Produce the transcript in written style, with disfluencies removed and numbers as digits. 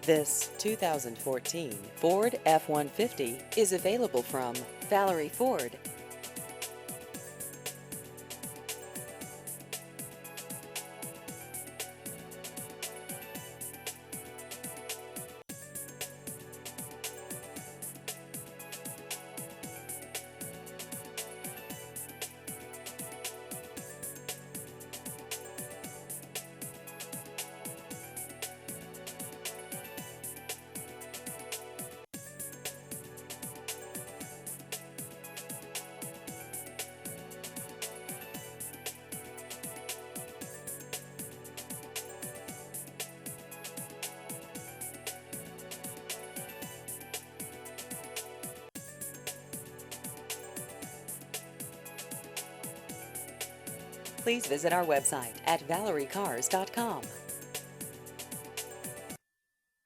This 2014 Ford F-150 is available from Vallery Ford. Please visit our website at ValleryCars.com.